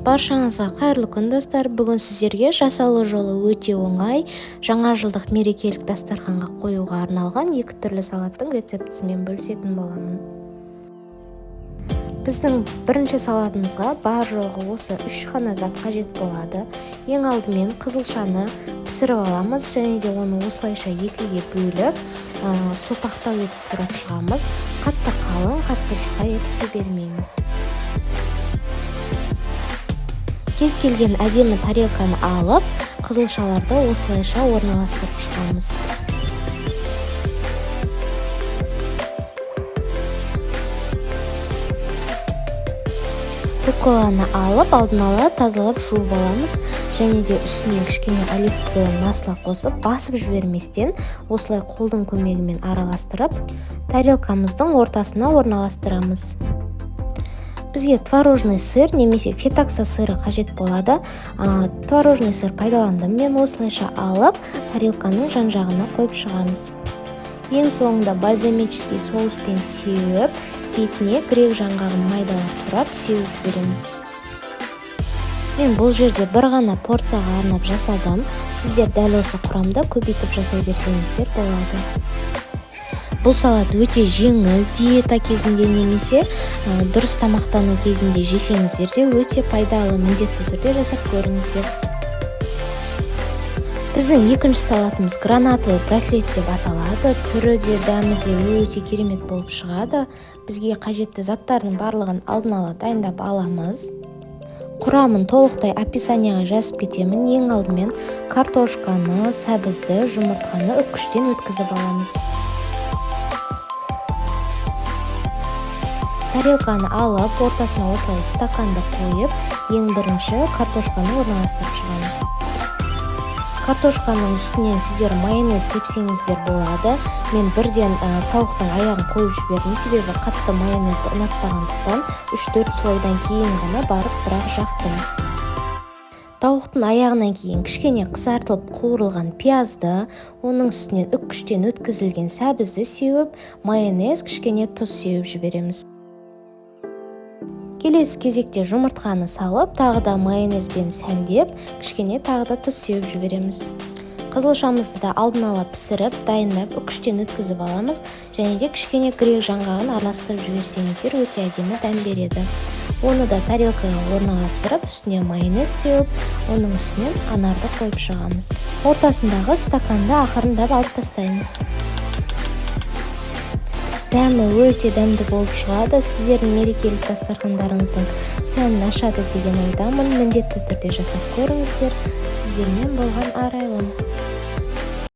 Баршаңызға қайырлы күн достар. Бүгін сіздерге жасалу жолы өте оңай, жаңа жылдық мерекелік дастарханға қоюға арналған 2 түрлі салаттың рецептісімен бөлісетін боламын. Біздің бірінші салатымызға бар жоғы осы 3 қана зат қажет болады. Ең алдымен қызылшаны пісіріп аламыз және де оны осылайша екіге бөліп, сопақтау етіп тұрып шығамыз. Қатты қалың, қатты жұқа етіп те бермейміз. Кез келген әдемі тарелканы алып, қызылшаларды осылайша орналастырып шығамыз. Рукколаны алып, алдын ала тазалап жуып аламыз және де үстіне кішкене оливковое масло қосып, басып жіберместен осылай қолдың көмегімен араластырып, тарелкамыздың ортасына орналастырамыз. Бізге творожный сыр немесе фетакса сыры қажет болады. Творожный сыр пайдаландым мен, осылайша алып, тарелканың жан-жағына қойып шығамыз. Ең соңында бальзамический соуспен сеуіп, бетіне грек жаңғағын майдалап тұрап сеуіп береміз. Мен бұл жерде бір ғана порцияға арнап жасадым. Сіздер дәл осы құрамда көбейтіп жасай берсеңіздер болады. Бұл салат өте жеңіл, диета кезінде немесе дұрыс тамақтану кезінде жесеңіздер де өте пайдалы, міндетті түрде жасап көріңіздер. Біздің екінші салатымыз гранатовый браслет деп аталады. Түрі де, дәмі де өте керемет болып шығады. Бізге қажетті заттардың барлығын алдын ала дайындап аламыз. Құрамын толықтай описанияға жазып кетемін. Ең алдымен картошканы, сәбізді, жұмыртқаны үккіштен өткізіп аламыз. Тарелканы алып, ортасына осылай стаканды қойып, ең бірінші картошканы орналастырып шығамыз. Картошканың үстінен сіздер майонез сепсеңіздер болады. Мен бірден тауықтың аяғын қойып жібердім, себебі қатты майонезді ұнатпағандықтан 3-4 слойдан кейін ғана барып бірақ жақтым. Тауықтың аяғынан кейін кішкене қызартылып қуырылған пиязды, оның үстінен үккіштен өткізілген сәбізді сеуіп, майонез, кішкене тұз сеуіп жібереміз. Келесі кезекте жұмыртқаны салып, тағы да майонезбен сәндеп, кішкене тағы да тұз сеуіп жібереміз. Қызылшамызды да алдын ала пісіріп, дайындап, үккіштен өткізіп аламыз және де кішкене грек жаңғағын араластырып жіберсеңіздер өте әдемі дәм береді. Оны да тарелкаға орналастырып, үстіне майонез сеуіп, оның үстінен анарды қойып шығамыз. Ортасындағы стаканды ақырындап алып тастаймыз. Дәмі өте дәмді болып шығады. Сіздердің мерекелік дастархандарыңыздың сәнін ашады деген ойдамын. Міндетті түрде жасап көріңіздер. Сіздермен болған арайлым.